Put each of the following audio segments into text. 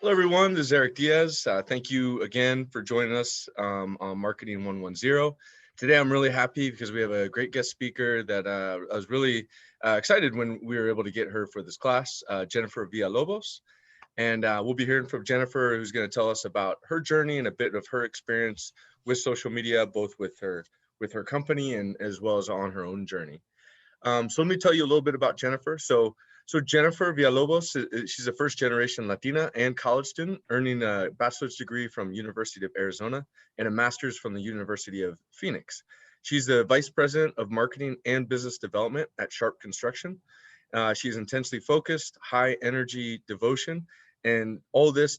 Hello, everyone. This is Eric Diaz. Thank you again for joining us on Marketing 110. Today, I'm really happy because we have a great guest speaker that I was really excited when we were able to get her for this class, Jennifer Villalobos. And we'll be hearing from Jennifer, who's going to tell us about her journey and a bit of her experience with social media, both with her company and as well as on her own journey. So let me tell you a little bit about Jennifer. So Jennifer Villalobos, she's a first-generation Latina and college student, earning a bachelor's degree from University of Arizona and a master's from the University of Phoenix. She's the vice president of marketing and business development at Sharp Construction. She's intensely focused, high energy, devotion, and all this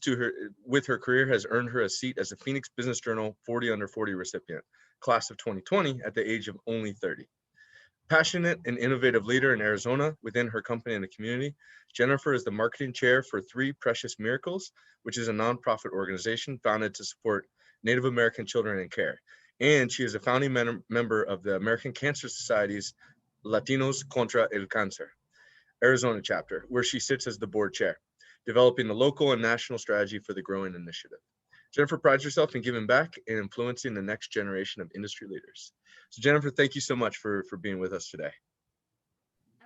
with her career has earned her a seat as a Phoenix Business Journal 40 Under 40 recipient, class of 2020, at the age of only 30. Passionate and innovative leader in Arizona within her company and the community, Jennifer is the marketing chair for Three Precious Miracles, which is a nonprofit organization founded to support Native American children in care. And she is a founding member of the American Cancer Society's Latinos Contra el Cáncer Arizona chapter, where she sits as the board chair, developing the local and national strategy for the growing initiative. Jennifer prides herself in giving back and influencing the next generation of industry leaders. So Jennifer, thank you so much for being with us today.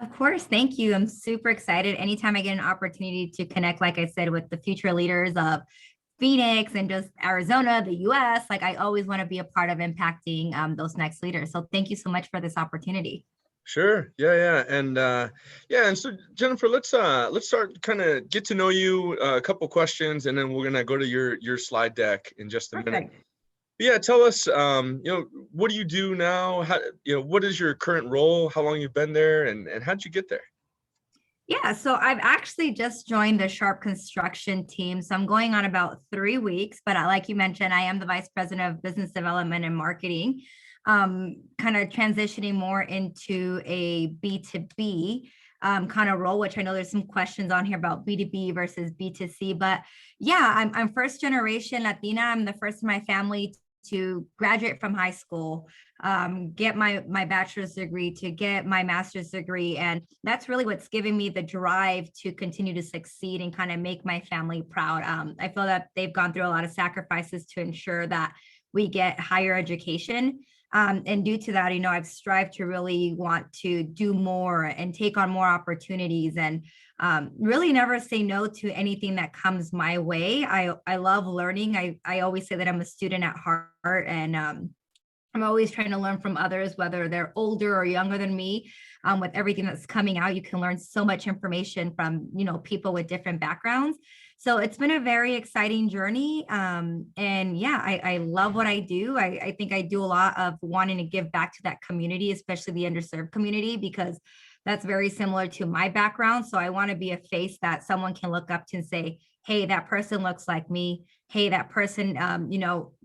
Of course, thank you. I'm super excited. Anytime I get an opportunity to connect, like I said, with the future leaders of Phoenix and just Arizona, the US, like I always want to be a part of impacting those next leaders. So thank you so much for this opportunity. Sure. Yeah. And so Jennifer, let's start kind of get to know you, a couple questions, and then we're gonna go to your slide deck in just a minute. Yeah, tell us, what do you do now? How, what is your current role? How long you've been there, and how'd you get there? Yeah, so I've actually just joined the Sharp Construction team. So I'm going on about 3 weeks, but like you mentioned, I am the Vice President of Business Development and Marketing, kind of transitioning more into a B2B kind of role, which I know there's some questions on here about B2B versus B2C, but yeah, I'm first generation Latina. I'm the first in my family to graduate from high school, get my bachelor's degree, to get my master's degree. And that's really what's giving me the drive to continue to succeed and kind of make my family proud. I feel that they've gone through a lot of sacrifices to ensure that we get higher education. And due to that, I've strived to really want to do more and take on more opportunities and really never say no to anything that comes my way. I love learning. I always say that I'm a student at heart, and I'm always trying to learn from others, whether they're older or younger than me. With everything that's coming out, you can learn so much information from, people with different backgrounds. So it's been a very exciting journey. And yeah, I love what I do. I think I do a lot of wanting to give back to that community, especially the underserved community, because that's very similar to my background. So I want to be a face that someone can look up to and say, hey, that person looks like me. Hey, that person,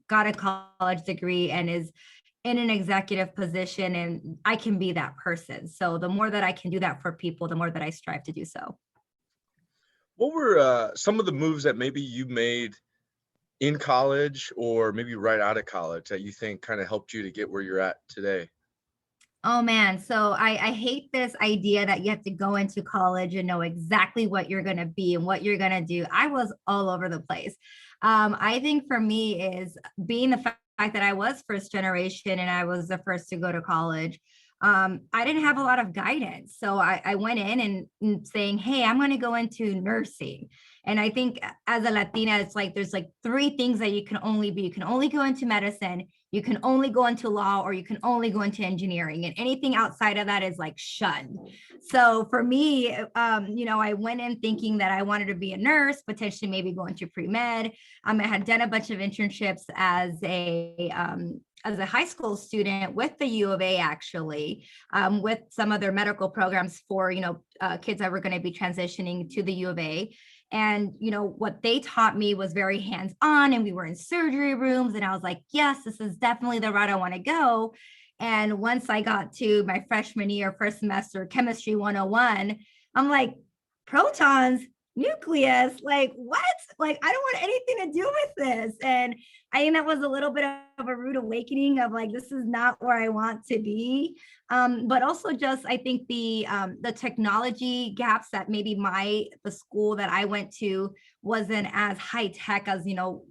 got a college degree and is in an executive position, and I can be that person. So the more that I can do that for people, the more that I strive to do so. What were some of the moves that maybe you made in college or maybe right out of college that you think kind of helped you to get where you're at today? Oh man, so I hate this idea that you have to go into college and know exactly what you're going to be and what you're going to do. I was all over the place. I think for me is being the fact that I was first generation and I was the first to go to college. I didn't have a lot of guidance. So I went in and saying, hey, I'm going to go into nursing. And I think as a Latina, it's like, there's like 3 things that you can only be. You can only go into medicine, you can only go into law, or you can only go into engineering, and anything outside of that is like shunned. So for me, I went in thinking that I wanted to be a nurse, potentially maybe go into pre-med. I had done a bunch of internships as a high school student with the U of A, actually, with some of their medical programs for, kids that were going to be transitioning to the U of A. And, what they taught me was very hands-on, and we were in surgery rooms, and I was like, yes, this is definitely the route I want to go. And once I got to my freshman year, first semester, chemistry 101, I'm like, protons, nucleus, like what? Like I don't want anything to do with this. And I think that was a little bit of a rude awakening of like, this is not where I want to be. But also just I think the technology gaps that maybe the school that I went to wasn't as high tech as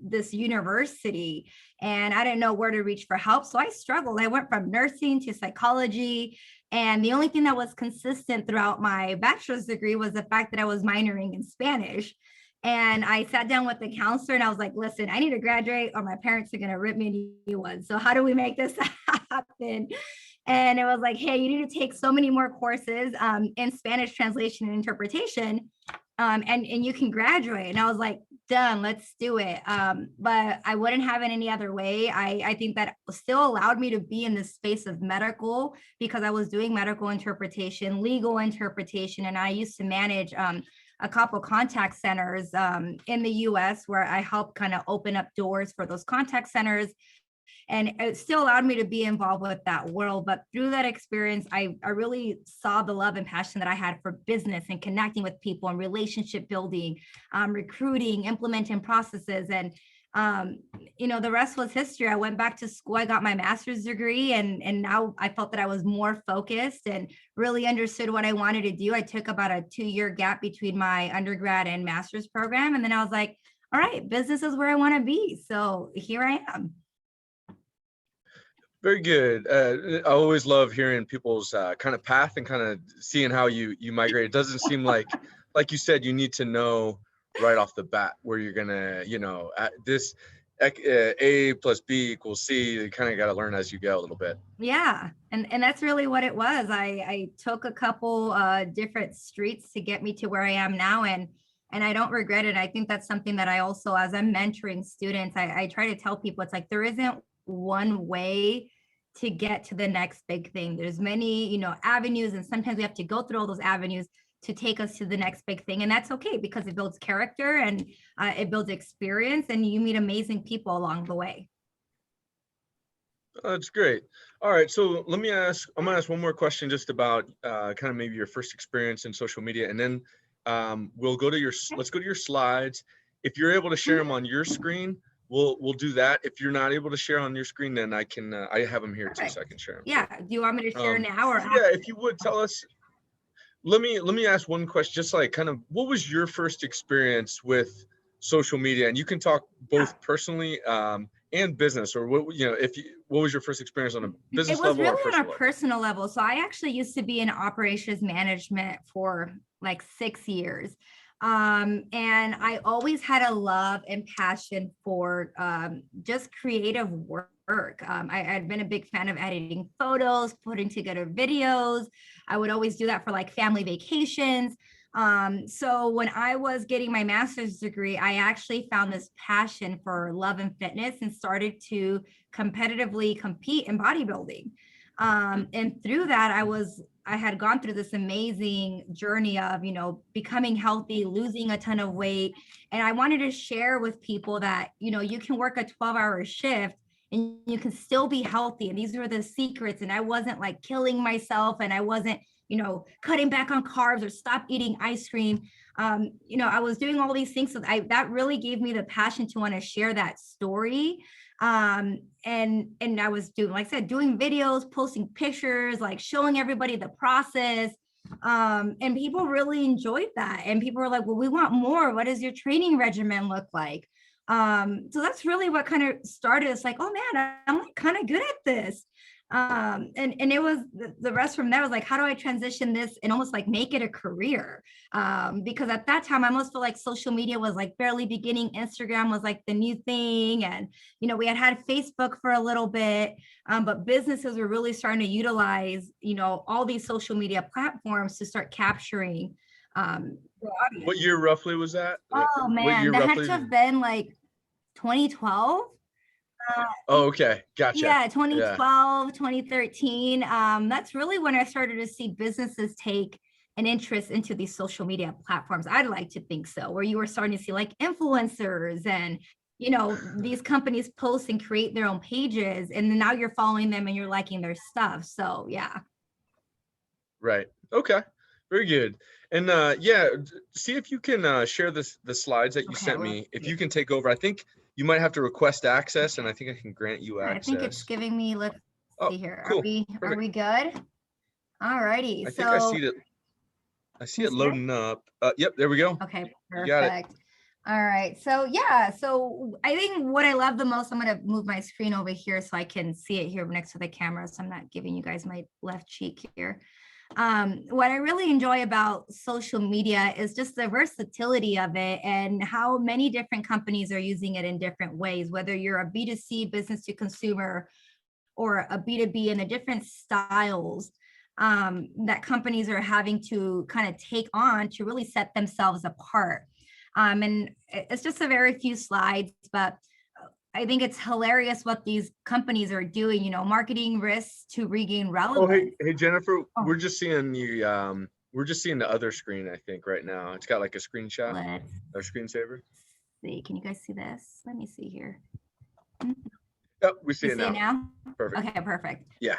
this university, and I didn't know where to reach for help. So I struggled. I went from nursing to psychology, and the only thing that was consistent throughout my bachelor's degree was the fact that I was minoring in Spanish. And I sat down with the counselor and I was like, listen, I need to graduate or my parents are going to rip me a new one. So how do we make this happen? And it was like, hey, you need to take so many more courses in Spanish translation and interpretation, and you can graduate. And I was like, done, let's do it. But I wouldn't have it any other way. I think that still allowed me to be in the space of medical because I was doing medical interpretation, legal interpretation, and I used to manage a couple contact centers in the US where I helped kind of open up doors for those contact centers. And it still allowed me to be involved with that world. But through that experience, I really saw the love and passion that I had for business and connecting with people and relationship building, recruiting, implementing processes. And the rest was history. I went back to school, I got my master's degree, and now I felt that I was more focused and really understood what I wanted to do. I took about a 2-year gap between my undergrad and master's program. And then I was like, all right, business is where I want to be. So here I am. Very good. I always love hearing people's kind of path and kind of seeing how you migrate. It doesn't seem like you said, you need to know right off the bat where you're gonna, this A plus B equals C. You kind of got to learn as you go a little bit. Yeah, and that's really what it was. I took a couple different streets to get me to where I am now, and I don't regret it. I think that's something that I also, as I'm mentoring students, I try to tell people, it's like there isn't one way to get to the next big thing. There's many, avenues, and sometimes we have to go through all those avenues to take us to the next big thing. And that's okay because it builds character and it builds experience, and you meet amazing people along the way. That's great. All right. So I'm going to ask one more question just about kind of maybe your first experience in social media. And then let's go to your slides. If you're able to share them on your screen, we'll do that. If you're not able to share on your screen, then I have them here too, so I can share them. Yeah. Do you want me to share now or after? Yeah, if you would tell us. Let me ask one question, just like kind of what was your first experience with social media? And you can talk both personally and business, or what was your first experience on a business level? It was really on a personal level. So I actually used to be in operations management for like 6 years. And I always had a love and passion for just creative work. I had been a big fan of editing photos, putting together videos. I would always do that for like family vacations. So when I was getting my master's degree, I actually found this passion for love and fitness and started to competitively compete in bodybuilding. And through that, I had gone through this amazing journey of, becoming healthy, losing a ton of weight. And I wanted to share with people that, you can work a 12-hour shift and you can still be healthy. And these were the secrets. And I wasn't like killing myself, and I wasn't, cutting back on carbs or stop eating ice cream. I was doing all these things. So that really gave me the passion to want to share that story. And I was doing, like I said, doing videos, posting pictures, like showing everybody the process. And people really enjoyed that. And people were like, well, we want more. What does your training regimen look like? So that's really what kind of started. It's like, oh man, I'm like kind of good at this. And it was the rest from there was like, how do I transition this and almost like make it a career? Because at that time I almost feel like social media was like barely beginning. Instagram was like the new thing. And, we had Facebook for a little bit, but businesses were really starting to utilize, all these social media platforms to start capturing. What year roughly was that? Oh man, that had to have been like 2012. Okay, gotcha. Yeah, 2012, 2013. That's really when I started to see businesses take an interest into these social media platforms. I'd like to think so, where you were starting to see like influencers and, these companies post and create their own pages, and then now you're following them and you're liking their stuff. So yeah. Right. Okay. Very good. And yeah, see if you can share the slides that you sent me. If you can take over, I think you might have to request access, and I think I can grant you I think it's access. giving me, let's see here. Cool. Are Perfect. we good? All righty. I think I So see it. I see can you it see it? loading up. Yep, there we go. Okay, You got it. perfect. All right. So yeah, so I think what I love the most, I'm going to move my screen over here so I can see it here next to the camera. So I'm not giving you guys my left cheek here. What I really enjoy about social media is just the versatility of it and how many different companies are using it in different ways, whether you're a B2C, business to consumer, or a B2B, and the different styles that companies are having to kind of take on to really set themselves apart. And it's just a very few slides, but I think it's hilarious what these companies are doing, you know, marketing risks to regain relevance. Hey Jennifer, we're just seeing the other screen, I think, right now. It's got like a screenshot, Let's or screensaver. see. Can you guys see this? Let me see here. Yep, we see You it see it now. now? Perfect. Okay, perfect. Yeah.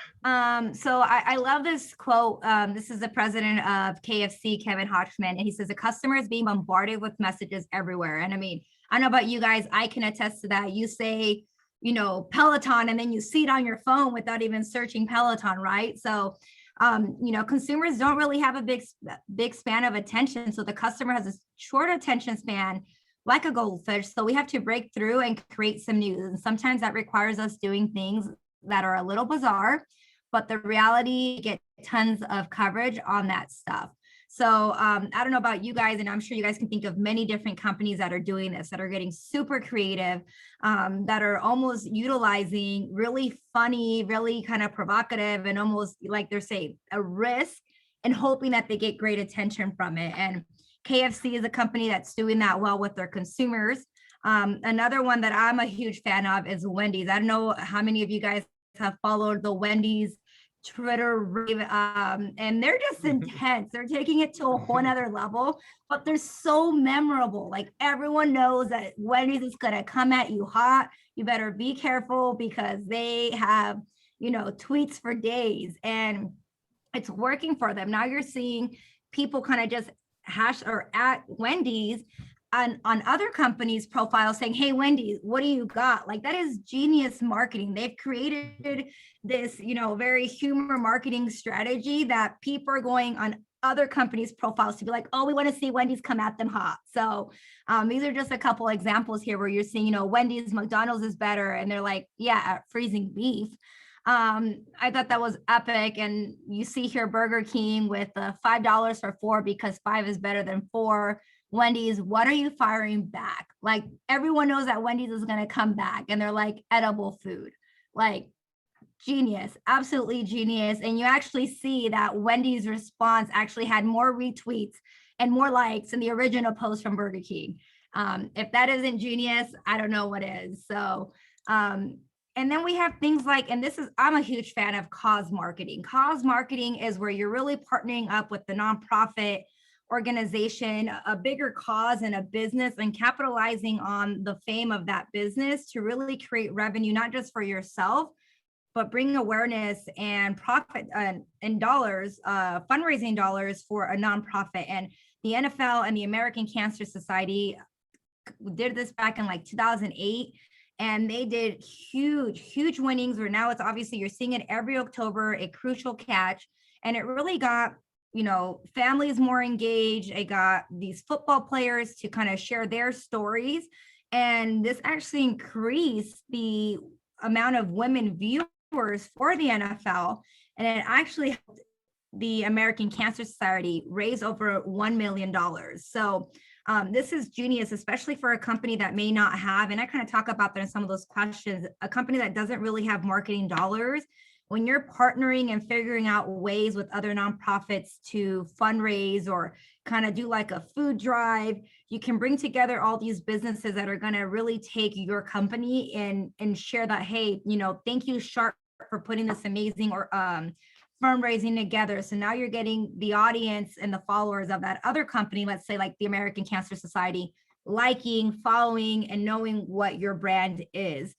So I love this quote. This is the president of KFC, Kevin Hodgman, and he says the customer is being bombarded with messages everywhere. And I mean, I don't know about you guys, I can attest to that. You say, you know, Peloton, and then you see it on your phone without even searching Peloton, right? So you know, consumers don't really have a big span of attention. So the customer has a short attention span like a goldfish. So we have to break through and create some news. And sometimes that requires us doing things that are a little bizarre, but the reality, get tons of coverage on that stuff. So I don't know about you guys, and I'm sure you guys can think of many different companies that are doing this, that are getting super creative, that are almost utilizing really funny, really kind of provocative, and almost like they're saying a risk, and hoping that they get great attention from it. And KFC is a company that's doing that well with their consumers. Another one that I'm a huge fan of is Wendy's. I don't know how many of you guys have followed the Wendy's Twitter, and they're just intense. They're taking it to a whole nother level, but they're so memorable. Like everyone knows that Wendy's is gonna come at you hot. You better be careful because they have, you know, tweets for days, and it's working for them. Now you're seeing people kind of just hash or at Wendy's on other companies' profiles saying, hey, Wendy's, what do you got? Like that is genius marketing. They've created this, you know, very humor marketing strategy that people are going on other companies' profiles to be like, oh, we want to see Wendy's come at them hot. So these are just a couple examples here where you're seeing, you know, Wendy's, McDonald's is better. And they're like, yeah, at freezing beef. I thought that was epic. And you see here Burger King with the $5 for 4 because 5 is better than 4. Wendy's, what are you firing back? Like everyone knows that Wendy's is going to come back, and they're like edible food. Like genius, absolutely genius. And you actually see that Wendy's response actually had more retweets and more likes than the original post from Burger King. If that isn't genius, I don't know what is. So and then we have things like, and this is, I'm a huge fan of cause marketing. Cause marketing is where you're really partnering up with the nonprofit organization, a bigger cause and a business, and capitalizing on the fame of that business to really create revenue, not just for yourself, but bring awareness and profit and dollars, fundraising dollars for a nonprofit. And the NFL and the American Cancer Society did this back in like 2008. And they did huge winnings where now it's obviously you're seeing it every October, a crucial catch. And it really got, you know, families more engaged. It got these football players to kind of share their stories. And this actually increased the amount of women viewers for the NFL. And it actually helped the American Cancer Society raise over $1 million. So this is genius, especially for a company that may not have, and I kind of talk about that in some of those questions, a company that doesn't really have marketing dollars. When you're partnering and figuring out ways with other nonprofits to fundraise or kind of do like a food drive, you can bring together all these businesses that are going to really take your company and share that, hey, you know, thank you, Sharp, for putting this amazing or fundraising together. So now you're getting the audience and the followers of that other company, let's say like the American Cancer Society, liking, following, and knowing what your brand is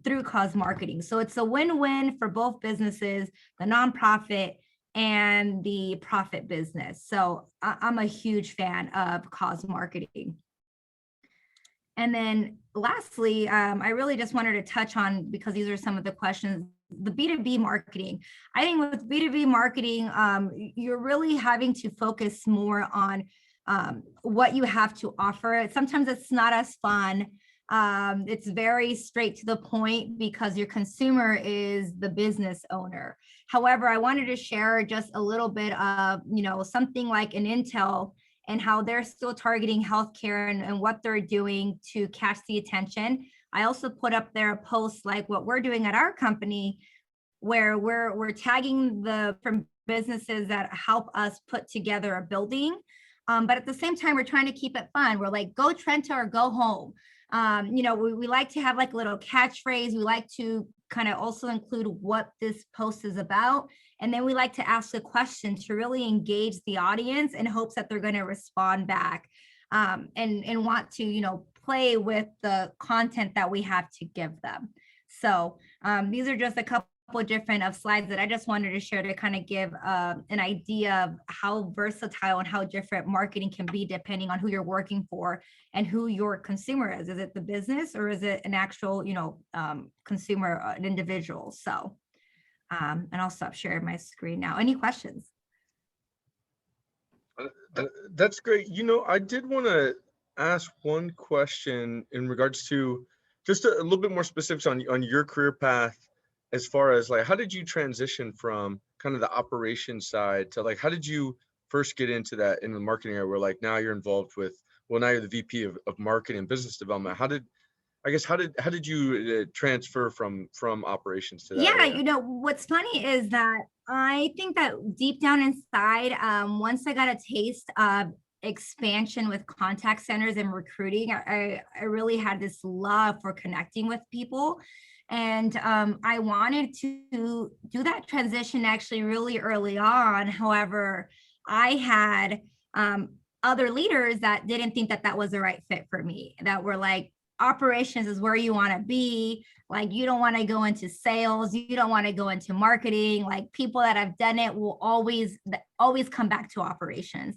through cause marketing. So it's a win-win for both businesses, the nonprofit, and the profit business. So I'm a huge fan of cause marketing. And then lastly, I really just wanted to touch on, because these are some of the questions, the B2B marketing. I think with B2B marketing, you're really having to focus more on what you have to offer. Sometimes it's not as fun. It's very straight to the point because your consumer is the business owner. However, I wanted to share just a little bit of, something like an Intel and how they're still targeting healthcare and what they're doing to catch the attention. I also put up there a post like what we're doing at our company, where we're tagging the from businesses that help us put together a building. But at the same time, we're trying to keep it fun. We're like, go Trenta or go home. We like to have like a little catchphrase. We like to kind of also include what this post is about. And then we like to ask a question to really engage the audience in hopes that they're going to respond back and want to, play with the content that we have to give them. So these are just a couple different of slides that I just wanted to share to kind of give an idea of how versatile and how different marketing can be depending on who you're working for and who your consumer is. Is it the business or is it an actual, consumer, an individual? So, and I'll stop sharing my screen now. Any questions? That's great. I did want to ask one question in regards to just a little bit more specifics on your career path, as far as like, how did you transition from kind of the operations side to like, how did you first get into that in the marketing area where like now you're involved with, well, now you're the VP of marketing and business development. How did you transfer from operations to that area? Yeah, what's funny is that I think that deep down inside, once I got a taste of expansion with contact centers and recruiting, I really had this love for connecting with people. And I wanted to do that transition actually really early on. However, I had other leaders that didn't think that that was the right fit for me, that were like, operations is where you want to be. Like, you don't want to go into sales. You don't want to go into marketing. Like, people that have done it will always come back to operations.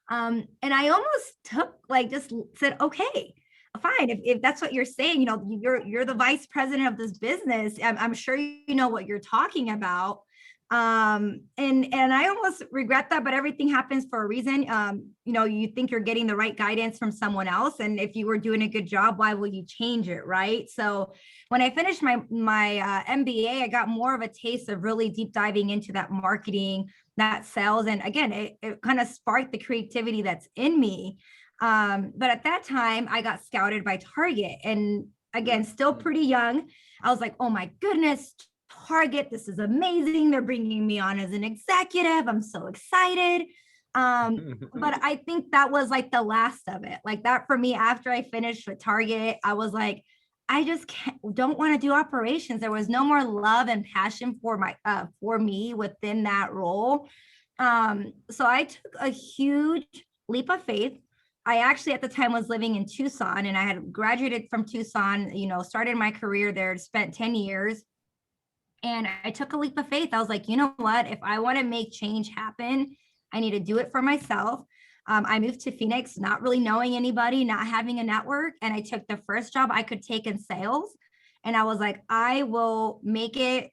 And I almost just said, okay, fine. If that's what you're saying, you're the vice president of this business. I'm sure you know what you're talking about. And I almost regret that, but everything happens for a reason. You think you're getting the right guidance from someone else. And if you were doing a good job, why will you change it? Right. So when I finished my MBA, I got more of a taste of really deep diving into that marketing, that sales. And again, it kind of sparked the creativity that's in me. But at that time I got scouted by Target, and again, still pretty young. I was like, oh my goodness, Target, this is amazing. They're bringing me on as an executive. I'm so excited. But I think that was like the last of it. Like that for me, after I finished with Target, I was like, I just don't want to do operations. There was no more love and passion for me within that role. So I took a huge leap of faith. I actually at the time was living in Tucson, and I had graduated from Tucson, started my career there, spent 10 years. And I took a leap of faith. I was like, you know what? If I want to make change happen, I need to do it for myself. I moved to Phoenix, not really knowing anybody, not having a network. And I took the first job I could take in sales. And I was like, I will make it,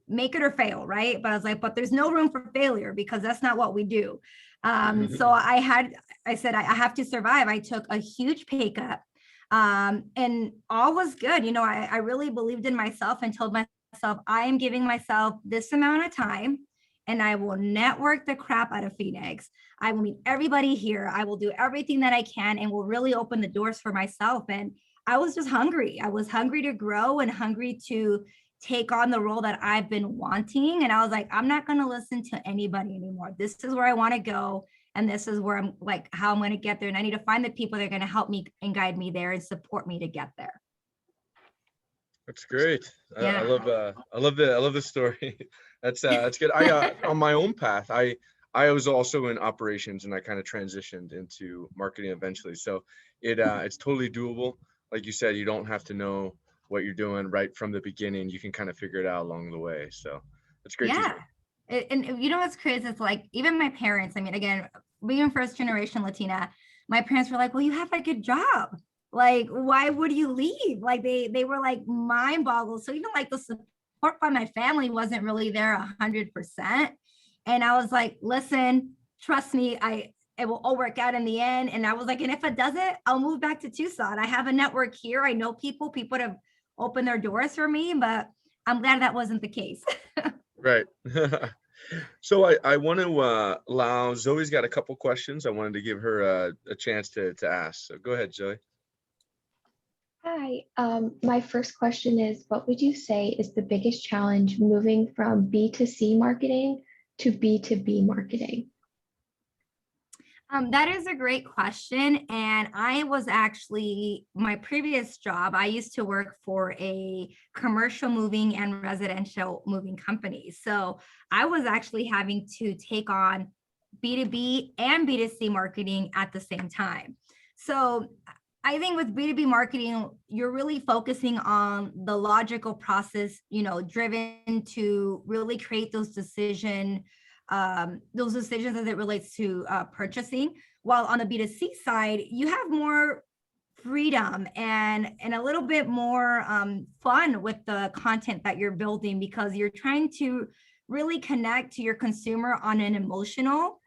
make it or fail, right? But I was like, but there's no room for failure because that's not what we do. So I said, I have to survive. I took a huge pay cut. And all was good. I really believed in myself and told myself, I am giving myself this amount of time and I will network the crap out of Phoenix. I will meet everybody here. I will do everything that I can and will really open the doors for myself. And I was just hungry. I was hungry to grow and hungry to take on the role that I've been wanting. And I was like, I'm not going to listen to anybody anymore. This is where I want to go. And this is where I'm like, how I'm going to get there. And I need to find the people that are going to help me and guide me there and support me to get there. That's great. Yeah. I love the story. That's good. I on my own path, I was also in operations and I kind of transitioned into marketing eventually. So it's totally doable. Like you said, you don't have to know what you're doing right from the beginning. You can kind of figure it out along the way. So that's great to hear. And you know what's crazy? It's like even my parents, I mean, again, being first generation Latina, my parents were like, well, you have a good job. Like, why would you leave? Like they were like mind boggled. So even like the support by my family wasn't really there 100%. And I was like, listen, trust me, it will all work out in the end. And I was like, and if it doesn't, I'll move back to Tucson. I have a network here. I know people have opened their doors for me, but I'm glad that wasn't the case. Right. So I want to allow Zoe's got a couple questions. I wanted to give her a chance to ask. So go ahead, Zoe. Hi, my first question is, what would you say is the biggest challenge moving from B2C marketing to B2B marketing? That is a great question. And I was actually, my previous job, I used to work for a commercial moving and residential moving company. So I was actually having to take on B2B and B2C marketing at the same time. So I think with B2B marketing, you're really focusing on the logical process, driven to really create those decisions as it relates to purchasing. While on the B2C side, you have more freedom and a little bit more fun with the content that you're building, because you're trying to really connect to your consumer on an emotional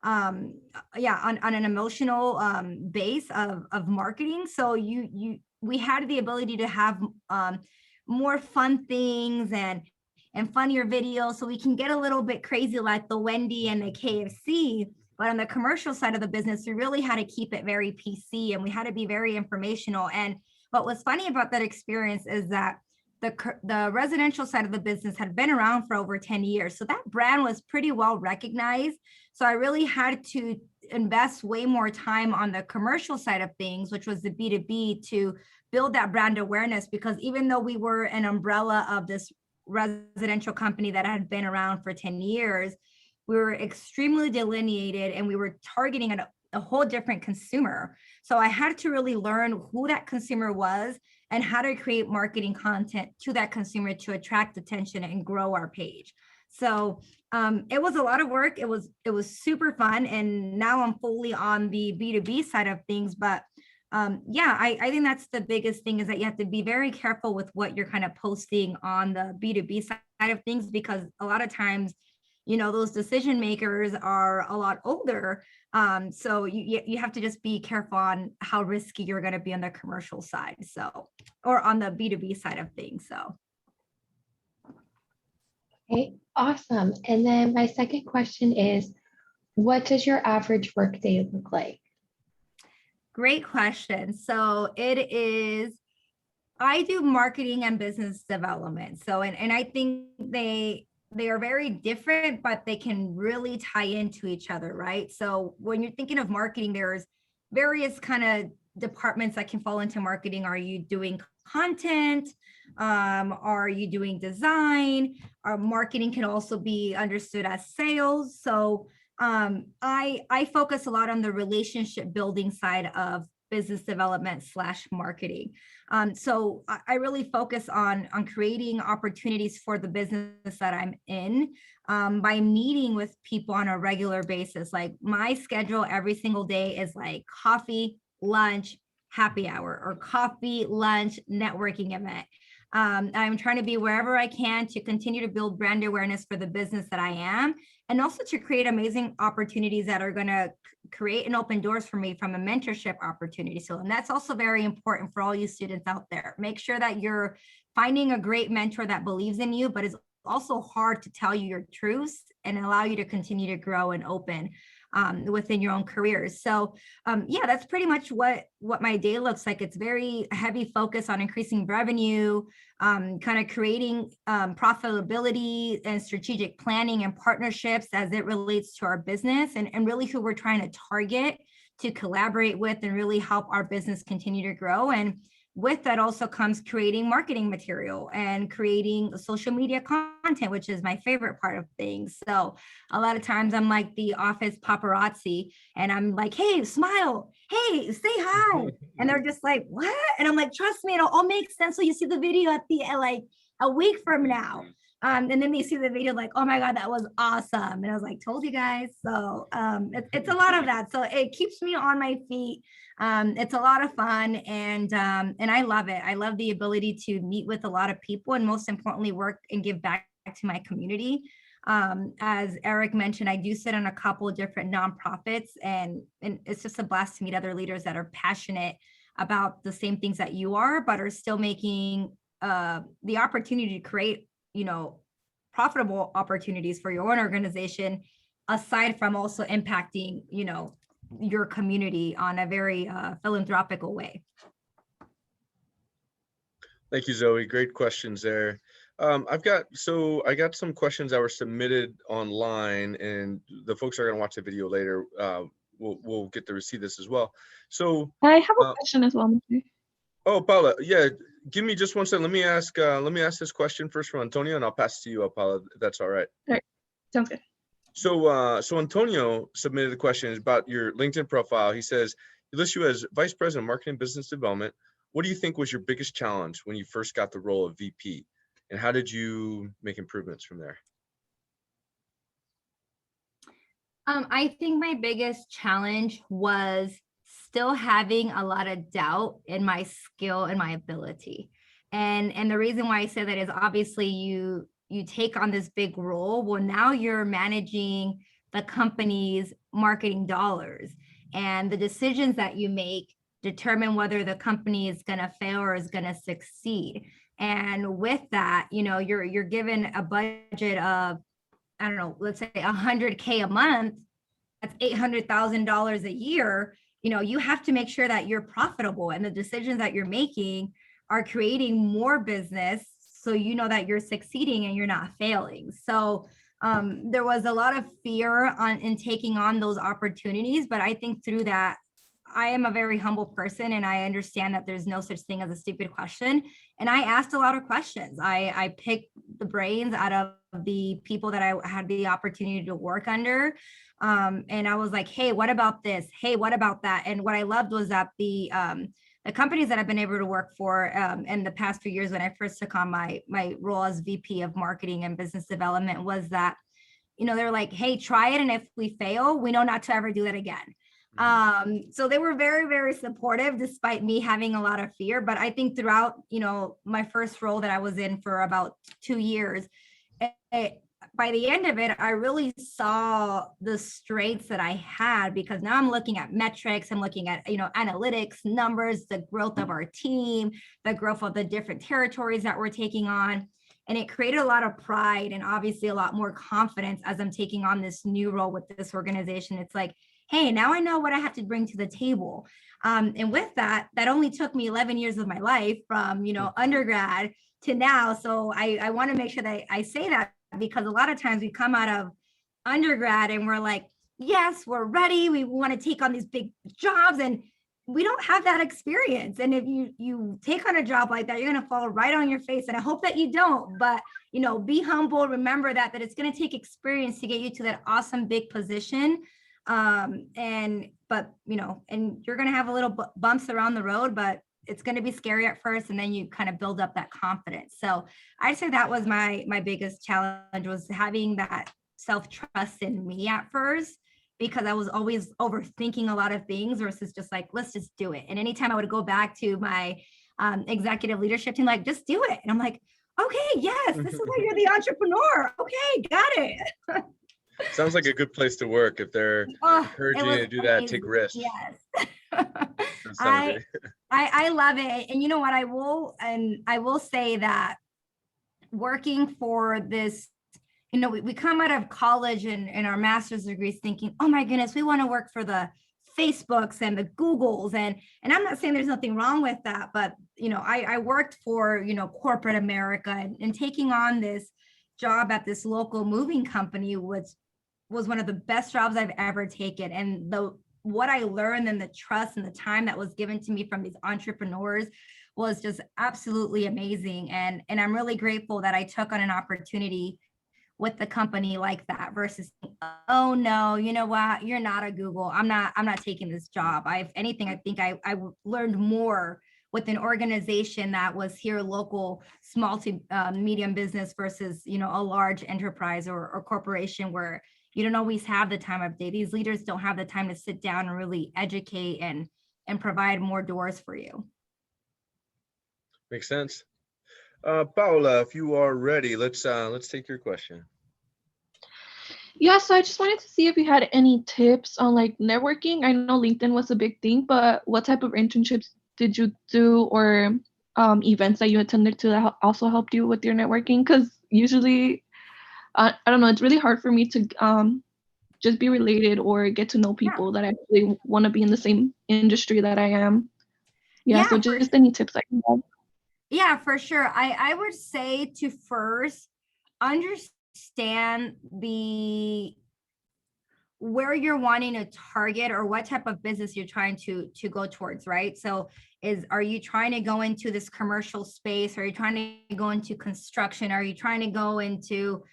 on an emotional base of marketing. So we had the ability to have more fun things and funnier videos, so we can get a little bit crazy like the Wendy and the KFC. But on the commercial side of the business, we really had to keep it very PC, and we had to be very informational. And what was funny about that experience is that the residential side of the business had been around for over 10 years. So that brand was pretty well recognized. So I really had to invest way more time on the commercial side of things, which was the B2B, to build that brand awareness, because even though we were an umbrella of this residential company that had been around for 10 years, we were extremely delineated and we were targeting a whole different consumer. So I had to really learn who that consumer was and how to create marketing content to that consumer to attract attention and grow our page. So it was a lot of work. It was super fun. And now I'm fully on the B2B side of things. But I think that's the biggest thing, is that you have to be very careful with what you're kind of posting on the B2B side of things, because a lot of times, those decision makers are a lot older. So you have to just be careful on how risky you're going to be on the commercial side. So, or on the B2B side of things. So. Okay, awesome. And then my second question is, what does your average workday look like? Great question. So I do marketing and business development. So, and I think they are very different, but they can really tie into each other, right? So when you're thinking of marketing, there's various kind of departments that can fall into marketing. Are you doing content? Are you doing design? Marketing can also be understood as sales. So I focus a lot on the relationship building side of business development / marketing. So I really focus on creating opportunities for the business that I'm in by meeting with people on a regular basis. Like my schedule every single day is like coffee, lunch, happy hour, or coffee, lunch, networking event. I'm trying to be wherever I can to continue to build brand awareness for the business that I am, and also to create amazing opportunities that are going to create and open doors for me from a mentorship opportunity. So, and that's also very important for all you students out there. Make sure that you're finding a great mentor that believes in you, but is also hard to tell you your truths and allow you to continue to grow and open within your own careers. So that's pretty much what my day looks like. It's very heavy focus on increasing revenue, kind of creating profitability and strategic planning and partnerships as it relates to our business, and really who we're trying to target to collaborate with and really help our business continue to grow. And with that also comes creating marketing material and creating social media content, which is my favorite part of things. So a lot of times I'm like the office paparazzi, and I'm like, hey, smile, hey, say hi. And they're just like, what? And I'm like, trust me, it'll all make sense. So you see the video at like a week from now. And then they see the video like, oh my God, that was awesome. And I was like, told you guys. So it's a lot of that. So it keeps me on my feet. It's a lot of fun, and I love it. I love the ability to meet with a lot of people, and most importantly, work and give back to my community. As Eric mentioned, I do sit on a couple of different nonprofits, and it's just a blast to meet other leaders that are passionate about the same things that you are, but are still making the opportunity to create, profitable opportunities for your own organization, aside from also impacting, your community on a very philanthropical way. Thank you, Zoe. Great questions there. I got some questions that were submitted online, and the folks are going to watch the video later. We'll get to see this as well. So I have a question as well. Oh, Paula, yeah, give me just one second. Let me ask this question first from Antonio, and I'll pass it to you, Paula, if that's all right. All right, sounds good. So Antonio submitted a question about your LinkedIn profile. He says, you list you as Vice President of Marketing Business Development. What do you think was your biggest challenge when you first got the role of VP? And how did you make improvements from there? I think my biggest challenge was still having a lot of doubt in my skill and my ability. And the reason why I say that is obviously you take on this big role. Well, now you're managing the company's marketing dollars, and the decisions that you make determine whether the company is going to fail or is going to succeed. And with that, you're given a budget of, I don't know, let's say $100K a month. That's $800,000 a year. You have to make sure that you're profitable, and the decisions that you're making are creating more business, so you know that you're succeeding and you're not failing. So there was a lot of fear in taking on those opportunities, but I think through that, I am a very humble person, and I understand that there's no such thing as a stupid question. And I asked a lot of questions. I picked the brains out of the people that I had the opportunity to work under. And I was like, hey, what about this? Hey, what about that? And what I loved was that the companies that I've been able to work for in the past few years, when I first took on my role as VP of Marketing and Business Development, was that, they're like, hey, try it. And if we fail, we know not to ever do that again. So they were very, very supportive despite me having a lot of fear. But I think throughout, my first role that I was in for about 2 years, by the end of it, I really saw the strengths that I had, because now I'm looking at metrics, I'm looking at, analytics, numbers, the growth of our team, the growth of the different territories that we're taking on. And it created a lot of pride and obviously a lot more confidence as I'm taking on this new role with this organization. It's like, hey, now I know what I have to bring to the table. And with that only took me 11 years of my life from, undergrad to now. So I want to make sure that I say that, because a lot of times we come out of undergrad and we're like, yes, we're ready. We want to take on these big jobs, and we don't have that experience. And if you take on a job like that, you're going to fall right on your face. And I hope that you don't, but, be humble. Remember that it's going to take experience to get you to that awesome big position. And you're going to have a little bumps around the road, but it's going to be scary at first, and then you kind of build up that confidence. So I'd say that was my biggest challenge, was having that self-trust in me at first, because I was always overthinking a lot of things versus just like, let's just do it. And anytime I would go back to my executive leadership team, like, just do it. And I'm like, okay, yes, this is why you're the entrepreneur. Okay, got it. Sounds like a good place to work if they're encouraging you to do that, take risks. Yes. I love it. And you know what, I will say that working for this, we come out of college and our master's degrees thinking, oh my goodness, we want to work for the Facebooks and the Googles. And I'm not saying there's nothing wrong with that, but, I worked for, corporate America, and taking on this job at this local moving company was one of the best jobs I've ever taken. And what I learned and the trust and the time that was given to me from these entrepreneurs was just absolutely amazing. And I'm really grateful that I took on an opportunity with the company like that versus, oh no, you know what, you're not a Google. I'm not taking this job. If anything, I think I learned more with an organization that was here local, small to medium business versus, a large enterprise or corporation where you don't always have the time of day. These leaders don't have the time to sit down and really educate and provide more doors for you. Makes sense. Paula, if you are ready, let's take your question. Yeah, so I just wanted to see if you had any tips on like networking. I know LinkedIn was a big thing, but what type of internships did you do, or events that you attended to that also helped you with your networking? Because usually, I don't know, it's really hard for me to just be related or get to know people that actually want to be in the same industry that I am. Yeah, so just any tips I can have. Yeah, for sure. I would say to first understand where you're wanting to target or what type of business you're trying to go towards, right? So are you trying to go into this commercial space? Are you trying to go into construction? Are you trying to go into,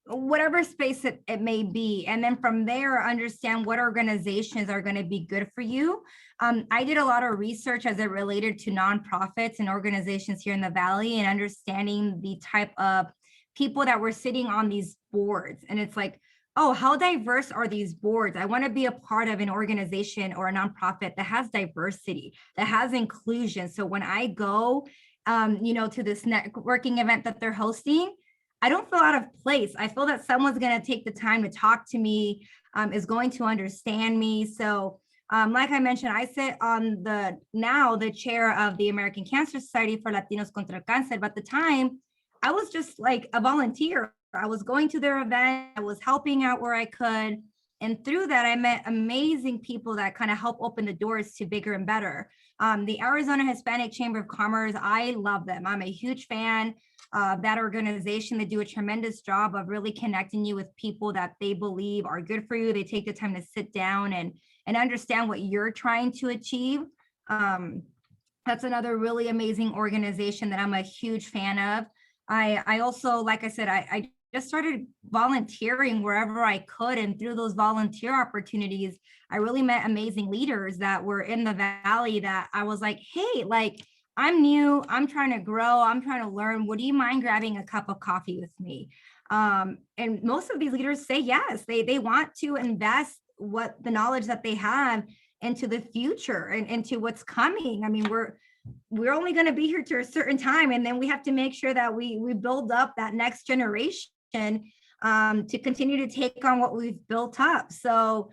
whatever space it may be? And then from there, understand what organizations are going to be good for you. I did a lot of research as it related to nonprofits and organizations here in the Valley and understanding the type of people that were sitting on these boards. And it's like, oh, how diverse are these boards? I want to be a part of an organization or a nonprofit that has diversity, that has inclusion. So when I go, to this networking event that they're hosting, I don't feel out of place. I feel that someone's going to take the time to talk to me, is going to understand me. So like I mentioned, I sit on the chair of the American Cancer Society for Latinos contra el Cáncer. But at the time, I was just like a volunteer. I was going to their event. I was helping out where I could. And through that, I met amazing people that kind of help open the doors to bigger and better. The Arizona Hispanic Chamber of Commerce, I love them. I'm a huge fan of that organization. They do a tremendous job of really connecting you with people that they believe are good for you. They take the time to sit down and understand what you're trying to achieve. That's another really amazing organization that I'm a huge fan of. I also, like I said, I just started volunteering wherever I could. And through those volunteer opportunities, I really met amazing leaders that were in the Valley that I was like, hey, like, I'm new, I'm trying to grow, I'm trying to learn. Would you mind grabbing a cup of coffee with me? And most of these leaders say yes, they want to invest what the knowledge that they have into the future and into what's coming. I mean, we're only going to be here to a certain time, and then we have to make sure that we build up that next generation to continue to take on what we've built up. So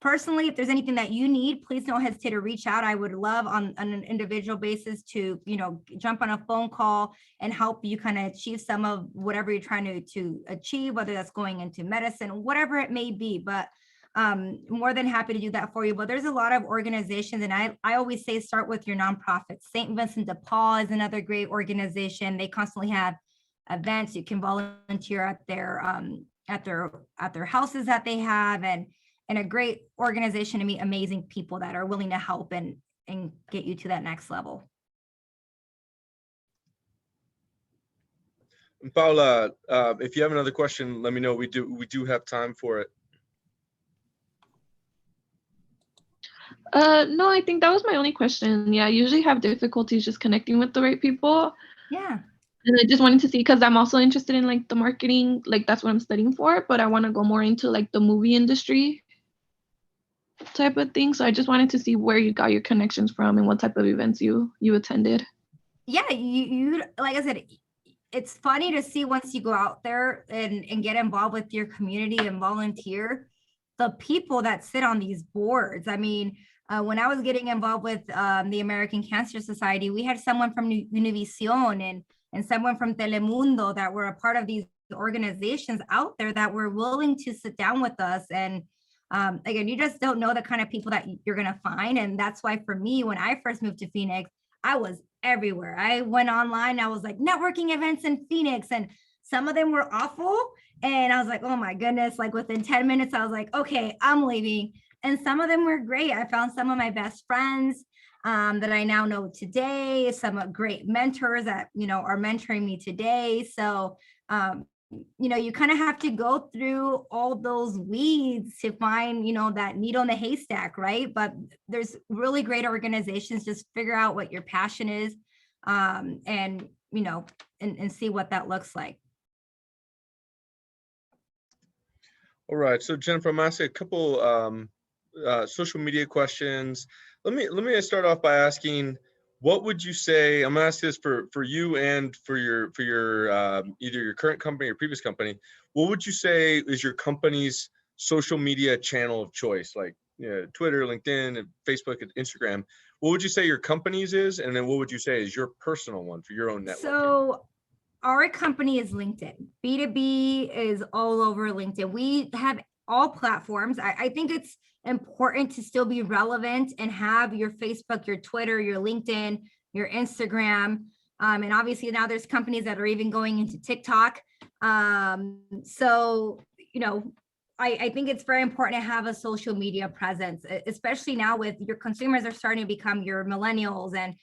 personally, if there's anything that you need, please don't hesitate to reach out. I would love on an individual basis to, jump on a phone call and help you kind of achieve some of whatever you're trying to achieve, whether that's going into medicine, whatever it may be. But more than happy to do that for you. But there's a lot of organizations, and I always say start with your nonprofits. St. Vincent de Paul is another great organization. They constantly have events. You can volunteer at their houses that they have, and a great organization to meet amazing people that are willing to help and get you to that next level. Paula, if you have another question, let me know. We do have time for it. No, I think that was my only question. Yeah, I usually have difficulties just connecting with the right people. Yeah. And I just wanted to see, because I'm also interested in like the marketing, like that's what I'm studying for, but I want to go more into like the movie industry type of thing. So I just wanted to see where you got your connections from and what type of events you attended. Yeah, you like I said, it's funny to see once you go out there and get involved with your community and volunteer, the people that sit on these boards. I mean, when I was getting involved with the American Cancer Society, we had someone from Univision and someone from Telemundo that were a part of these organizations out there that were willing to sit down with us. And again, you just don't know the kind of people that you're going to find. And that's why for me, when I first moved to Phoenix, I was everywhere. I went online, I was like networking events in Phoenix, and some of them were awful. And I was like, oh my goodness, like within 10 minutes, I was like, okay, I'm leaving. And some of them were great. I found some of my best friends that I now know today, some great mentors that, are mentoring me today. So you kind of have to go through all those weeds to find, that needle in the haystack, right? But there's really great organizations. Just figure out what your passion is, and see what that looks like. All right, so Jennifer, I'm asking a couple social media questions. Let me start off by asking, what would you say? I'm gonna ask this for you and for your either your current company or previous company. What would you say is your company's social media channel of choice, like Twitter, LinkedIn, Facebook, and Instagram? What would you say your company's is, and then what would you say is your personal one for your own network? So our company is LinkedIn. B2B is all over LinkedIn. We have all platforms. I think it's important to still be relevant and have your Facebook, your Twitter, your LinkedIn, your Instagram. And obviously now there's companies that are even going into TikTok. So, I think it's very important to have a social media presence, especially now with your consumers are starting to become your millennials and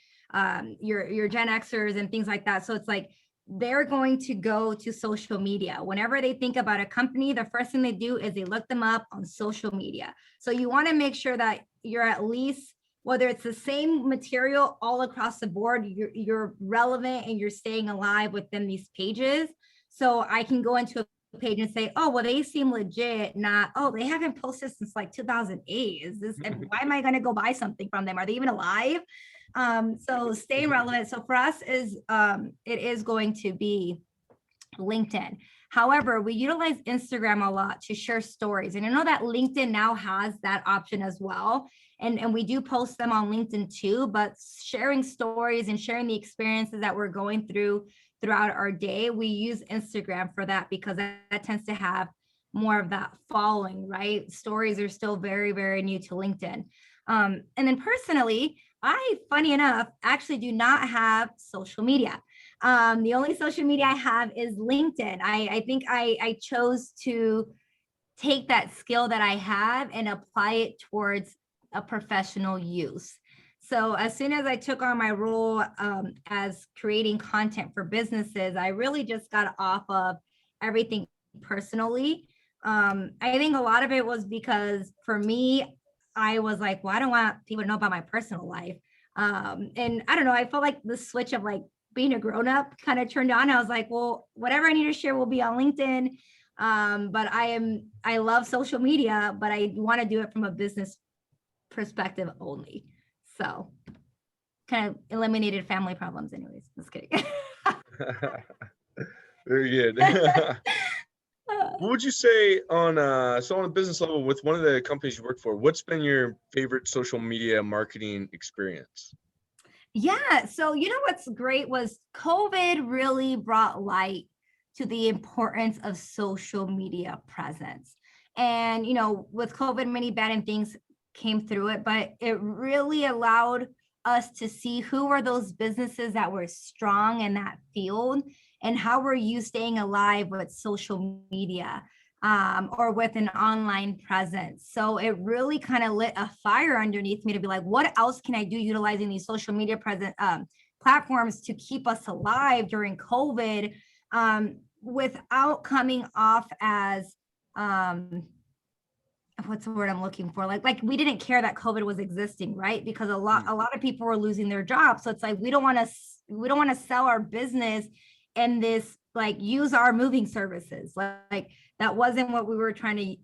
your Gen Xers and things like that. So it's like, they're going to go to social media. Whenever they think about a company, the first thing they do is they look them up on social media. So you want to make sure that you're at least, whether it's the same material all across the board, you're relevant and you're staying alive within these pages. So I can go into a page and say, oh, well, they seem legit, not, oh, they haven't posted since like 2008. Is this, why am I going to go buy something from them? Are they even alive? So staying relevant. So for us it is going to be LinkedIn. However, we utilize Instagram a lot to share stories. And I know that LinkedIn now has that option as well. And we do post them on LinkedIn too, but sharing stories and sharing the experiences that we're going through throughout our day, we use Instagram for that because that tends to have more of that following, right? Stories are still very, very new to LinkedIn. And then personally, funny enough, actually do not have social media. The only social media I have is LinkedIn. I think I chose to take that skill that I have and apply it towards a professional use. So as soon as I took on my role as creating content for businesses, I really just got off of everything personally. I think a lot of it was because for me, I was like, well, I don't want people to know about my personal life. And I don't know, I felt like the switch of like being a grown-up kind of turned on. I was like, well, whatever I need to share will be on LinkedIn. But I love social media, but I want to do it from a business perspective only. So kind of eliminated family problems anyways. Just kidding. Very good. What would you say on a business level with one of the companies you work for, what's been your favorite social media marketing experience? Yeah. So, what's great was COVID really brought light to the importance of social media presence. And, with COVID, many bad things came through it, but it really allowed us to see who were those businesses that were strong in that field and how were you staying alive with social media or with an online presence. So it really kind of lit a fire underneath me to be like, what else can I do utilizing these social media platforms to keep us alive during COVID without coming off as what's the word I'm looking for? Like we didn't care that COVID was existing, right? Because a lot of people were losing their jobs. So it's like we don't want to sell our business and this like use our moving services. Like that wasn't what we were trying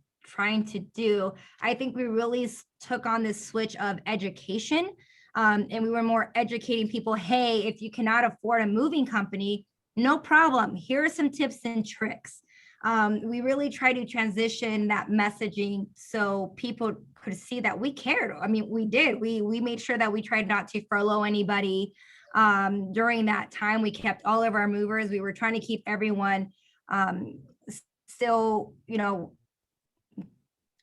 to do. I think we really took on this switch of education. And we were more educating people. Hey, if you cannot afford a moving company, no problem. Here are some tips and tricks. We really try to transition that messaging so people could see that we cared. I mean, we did. We made sure that we tried not to furlough anybody. During that time, we kept all of our movers. We were trying to keep everyone still,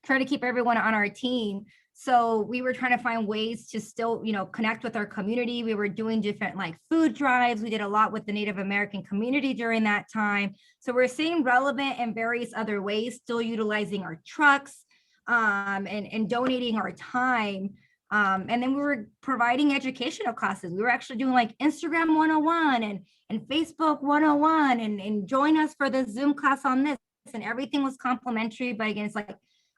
try to keep everyone on our team. So we were trying to find ways to still, connect with our community. We were doing different like food drives. We did a lot with the Native American community during that time. So we're staying relevant in various other ways, still utilizing our trucks and donating our time And then we were providing educational classes. We were actually doing like Instagram 101 and Facebook 101 and join us for the Zoom class on this. And everything was complimentary. But again, it's like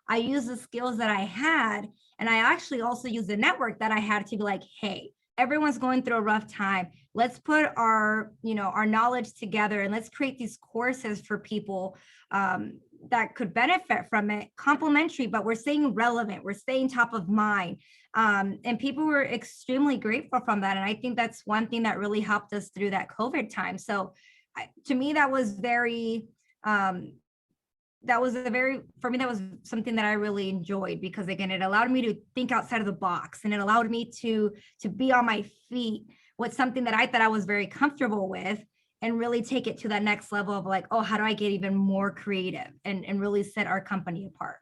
I used the skills that I had. And I actually also used the network that I had to be like, hey, everyone's going through a rough time. Let's put our knowledge together and let's create these courses for people that could benefit from it, complimentary, but we're staying relevant, we're staying top of mind. And people were extremely grateful from that. And I think that's one thing that really helped us through that COVID time. So to me, that was for me, that was something that I really enjoyed, because again, it allowed me to think outside of the box, and it allowed me to be on my feet with something that I thought I was very comfortable with, and really take it to that next level of like, oh, how do I get even more creative and really set our company apart?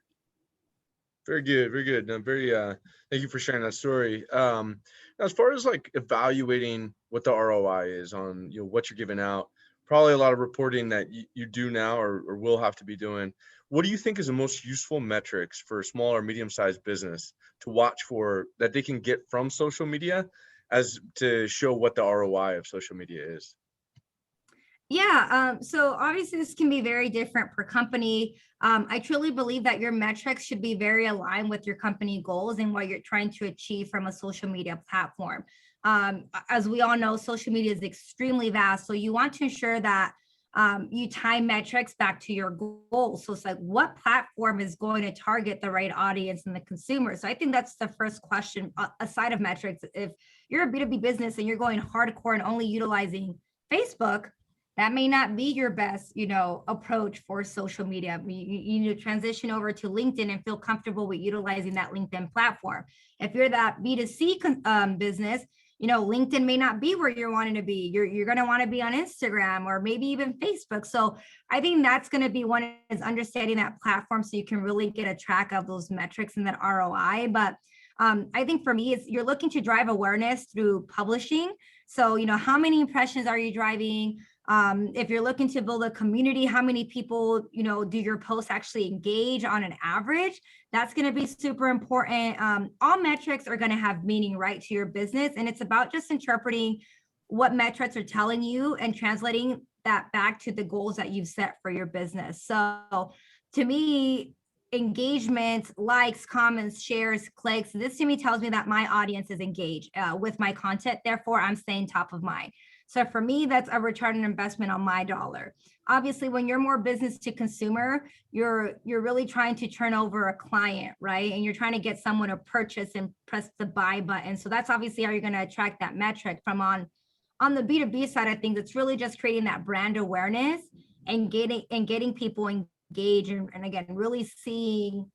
Very good, very good. No, thank you for sharing that story. As far as like evaluating what the ROI is on what you're giving out, probably a lot of reporting that you do now or will have to be doing. What do you think is the most useful metrics for a small or medium-sized business to watch for that they can get from social media as to show what the ROI of social media is? Yeah, so obviously this can be very different per company. I truly believe that your metrics should be very aligned with your company goals and what you're trying to achieve from a social media platform. As we all know, social media is extremely vast. So you want to ensure that you tie metrics back to your goals. So it's like, what platform is going to target the right audience and the consumer? So I think that's the first question aside of metrics. If you're a B2B business and you're going hardcore and only utilizing Facebook, that may not be your best, approach for social media. You need to transition over to LinkedIn and feel comfortable with utilizing that LinkedIn platform. If you're that B2C business, LinkedIn may not be where you're wanting to be. You're going to want to be on Instagram or maybe even Facebook. So I think that's going to be one, is understanding that platform so you can really get a track of those metrics and that ROI. But I think for me, you're looking to drive awareness through publishing. So, how many impressions are you driving? If you're looking to build a community, how many people, do your posts actually engage on an average? That's going to be super important. All metrics are going to have meaning, right, to your business. And it's about just interpreting what metrics are telling you and translating that back to the goals that you've set for your business. So to me, engagement, likes, comments, shares, clicks, this to me tells me that my audience is engaged with my content. Therefore, I'm staying top of mind. So for me, that's a return on investment on my dollar. Obviously, when you're more business to consumer, you're really trying to turn over a client, right? And you're trying to get someone to purchase and press the buy button. So that's obviously how you're going to attract that metric. From on the B2B side of things, it's really just creating that brand awareness and getting people engaged and again, really seeing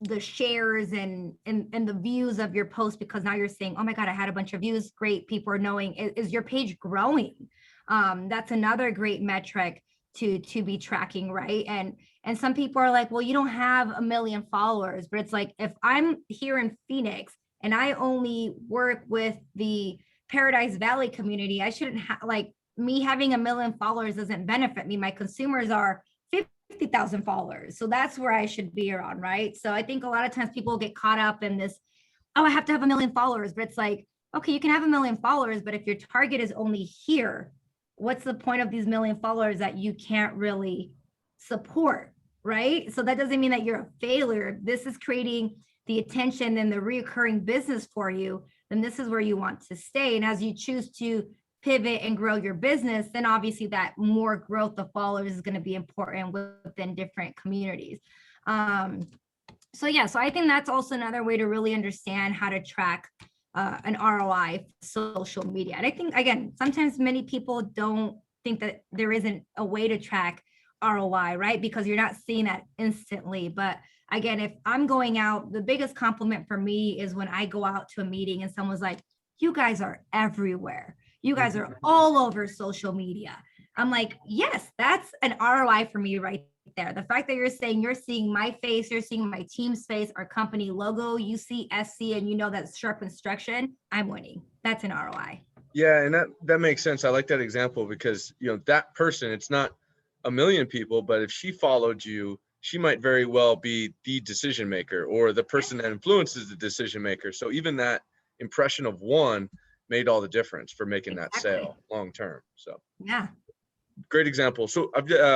the shares and the views of your post, because now you're saying, oh my God, I had a bunch of views. Great. People are knowing, is your page growing? That's another great metric to be tracking, right? And some people are like, well, you don't have 1 million followers, but it's like, if I'm here in Phoenix and I only work with the Paradise Valley community, I shouldn't have, like, me having 1 million followers doesn't benefit me. My consumers are 50,000 followers. So that's where I should be around, right? So I think a lot of times people get caught up in this, oh, I have to have 1 million followers, but it's like, okay, you can have 1 million followers, but if your target is only here, what's the point of these 1 million followers that you can't really support, right? So that doesn't mean that you're a failure. This is creating the attention and the reoccurring business for you, then this is where you want to stay. And as you choose to pivot and grow your business, then obviously that more growth of followers is going to be important within different communities. So I think that's also another way to really understand how to track an ROI for social media. And I think, again, sometimes many people don't think that there isn't a way to track ROI, right? Because you're not seeing that instantly. But again, if I'm going out, the biggest compliment for me is when I go out to a meeting and someone's like, you guys are everywhere. You guys are all over social media. I'm like, yes, that's an ROI for me right there. The fact that you're saying you're seeing my face, you're seeing my team's face, our company logo, you see SC, and you know that's Sharp Construction, I'm winning. That's an ROI. Yeah, and that makes sense. I like that example because, that person, it's not 1 million people, but if she followed you, she might very well be the decision maker or the person that influences the decision maker. So even that impression of one made all the difference for making that sale long term. So yeah. Great example. So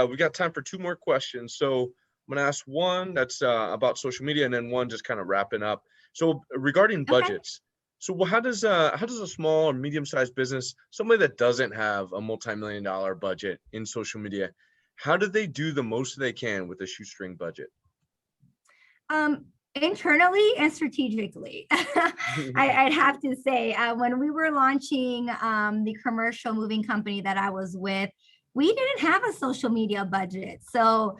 we got time for 2 more questions. So I'm gonna ask one that's about social media, and then one just kind of wrapping up. So regarding budgets, so how does a small or medium-sized business, somebody that doesn't have a multi-million-dollar budget in social media, how do they do the most they can with a shoestring budget? Internally and strategically. I'd have to say, when we were launching the commercial moving company that I was with, we didn't have a social media budget. So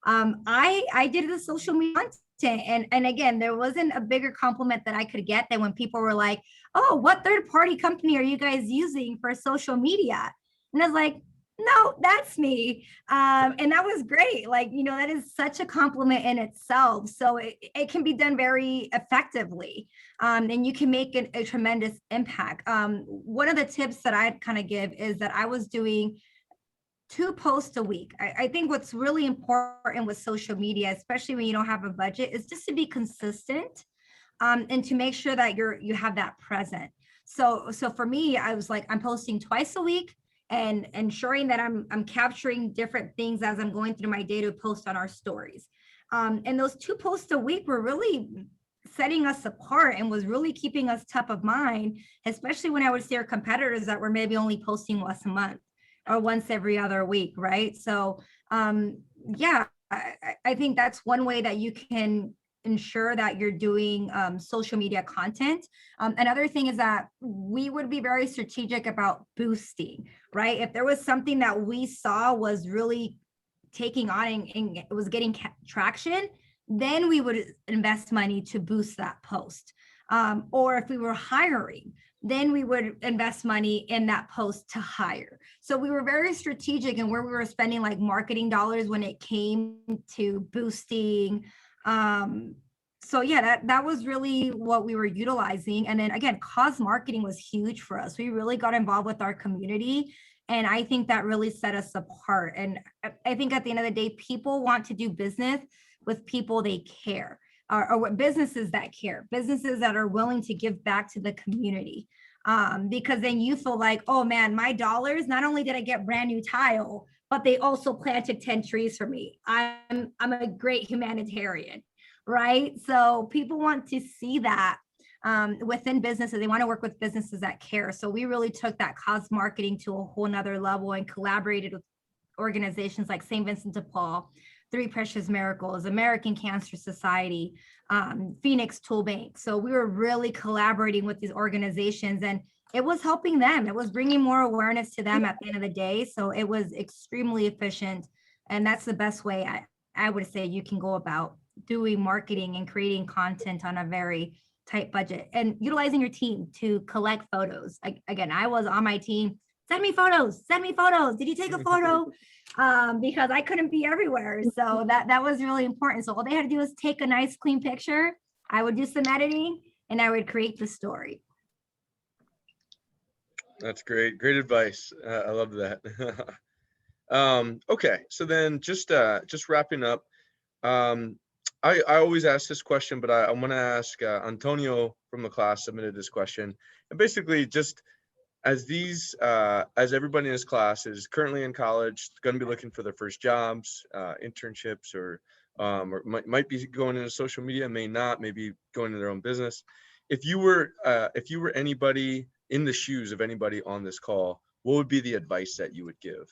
I did the social media content. And again, there wasn't a bigger compliment that I could get than when people were like, oh, what third-party company are you guys using for social media? And I was like, no, that's me. And that was great. Like, that is such a compliment in itself. So it can be done very effectively. And you can make a tremendous impact. One of the tips that I'd kind of give is that I was doing 2 posts a week. I think what's really important with social media, especially when you don't have a budget, is just to be consistent, and to make sure that you have that present. So for me, I was like, I'm posting twice a week and ensuring that I'm capturing different things as I'm going through my day to post on our stories. And those 2 posts a week were really setting us apart and was really keeping us top of mind, especially when I would see our competitors that were maybe only posting once a month or once every other week, right? So yeah, I think that's one way that you can ensure that you're doing social media content. Another thing is that we would be very strategic about boosting, right? If there was something that we saw was really taking on and it was getting traction, then we would invest money to boost that post. Or if we were hiring, then we would invest money in that post to hire. So we were very strategic in where we were spending like marketing dollars when it came to boosting. So yeah, that was really what we were utilizing. And then again, cause marketing was huge for us. We really got involved with our community. And I think that really set us apart. And I think at the end of the day, people want to do business with people they care. Or businesses that care, businesses that are willing to give back to the community. Because then you feel like, oh man, my dollars, not only did I get brand new tile, but they also planted 10 trees for me. I'm a great humanitarian, right? So people want to see that within businesses. They want to work with businesses that care. So we really took that cause marketing to a whole nother level and collaborated with organizations like St. Vincent de Paul, Three Precious Miracles, American Cancer Society, Phoenix Tool Bank. So we were really collaborating with these organizations and it was helping them. It was bringing more awareness to them at the end of the day. So it was extremely efficient. And that's the best way I would say you can go about doing marketing and creating content on a very tight budget and utilizing your team to collect photos. Again, I was on my team. Send me photos. Did you take a photo? Because I couldn't be everywhere. So that was really important. So all they had to do was take a nice clean picture. I would do some editing and I would create the story. That's great. Great advice. I love that. Okay. So then just wrapping up, I always ask this question, but I'm going to ask Antonio from the class submitted this question. And basically just as everybody in this class is currently in college, going to be looking for their first jobs, internships, or might be going into social media, may not, maybe going into their own business. If you were anybody in the shoes of anybody on this call, what would be the advice that you would give?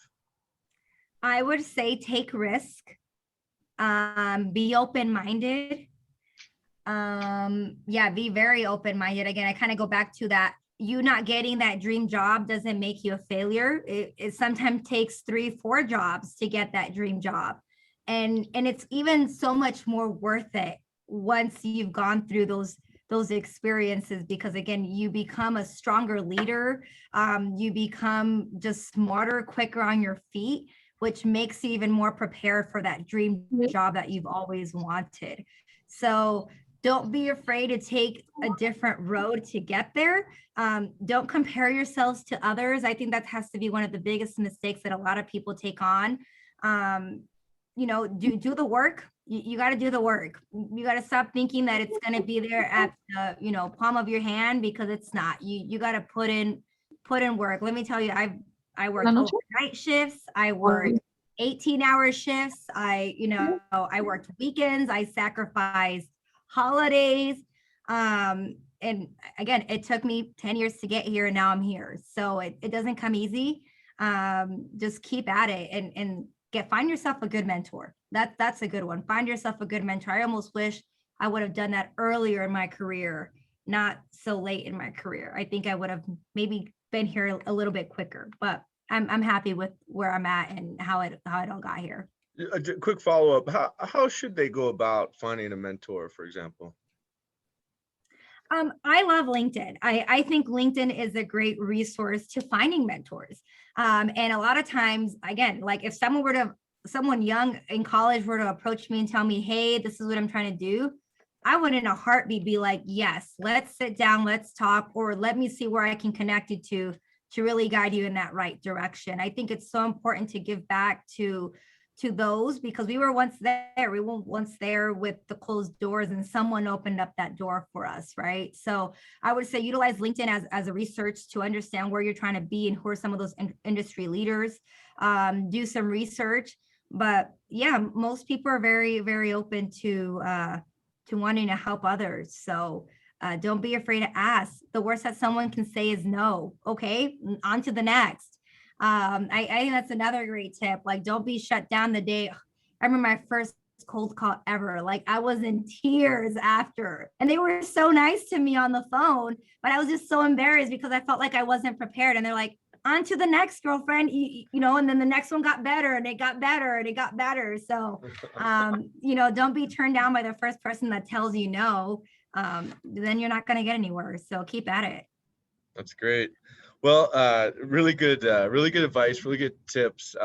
I would say take risk, be open-minded. Be very open-minded. Again, I kind of go back to that. You not getting that dream job doesn't make you a failure. It sometimes takes 3-4 jobs to get that dream job. And it's even so much more worth it once you've gone through those experiences, because again, you become a stronger leader. You become just smarter, quicker on your feet, which makes you even more prepared for that dream job that you've always wanted. So don't be afraid to take a different road to get there. Don't compare yourselves to others. I think that has to be one of the biggest mistakes that a lot of people take on. do the work. You got to do the work. You got to stop thinking that it's going to be there at the, palm of your hand, because it's not. You got to put in work. Let me tell you, I worked overnight shifts. I worked 18-hour shifts. I worked weekends. I sacrificed holidays. And again, it took me 10 years to get here, and now I'm here. So it doesn't come easy. Just keep at it and find yourself a good mentor. That's a good one. Find yourself a good mentor. I almost wish I would have done that earlier in my career, not so late in my career. I think I would have maybe been here a little bit quicker, but I'm happy with where I'm at and how it all got here. A quick follow-up. How should they go about finding a mentor, for example? I love LinkedIn. I think LinkedIn is a great resource to finding mentors. And a lot of times, again, like if someone young in college were to approach me and tell me, hey, this is what I'm trying to do, I would in a heartbeat be like, yes, let's sit down, let's talk, or let me see where I can connect you to really guide you in that right direction. I think it's so important to give back to those, because we were once there. We were once there with the closed doors, and someone opened up that door for us, right? So I would say utilize LinkedIn as a research to understand where you're trying to be and who are some of those industry leaders. Do some research, but yeah, most people are very, very open to wanting to help others. So don't be afraid to ask. The worst that someone can say is no. Okay, on to the next. I think that's another great tip. Like, don't be shut down the day. I remember my first cold call ever. Like, I was in tears after, and they were so nice to me on the phone, but I was just so embarrassed because I felt like I wasn't prepared. And they're like, on to the next, girlfriend, and then the next one got better, and it got better, and it got better. So, don't be turned down by the first person that tells you no. Then you're not going to get anywhere. So keep at it. That's great. Well, really good advice, really good tips.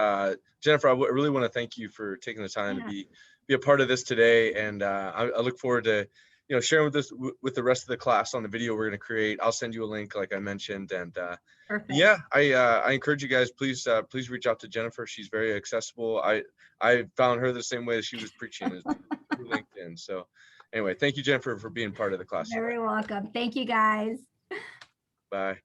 Jennifer, I really want to thank you for taking the time to be a part of this today. And I look forward to, sharing with the rest of the class on the video we're going to create. I'll send you a link, like I mentioned. And yeah, I encourage you guys, please reach out to Jennifer. She's very accessible. I found her the same way as she was preaching, is through LinkedIn. So anyway, thank you, Jennifer, for being part of the class. You're very welcome. Thank you, guys. Bye.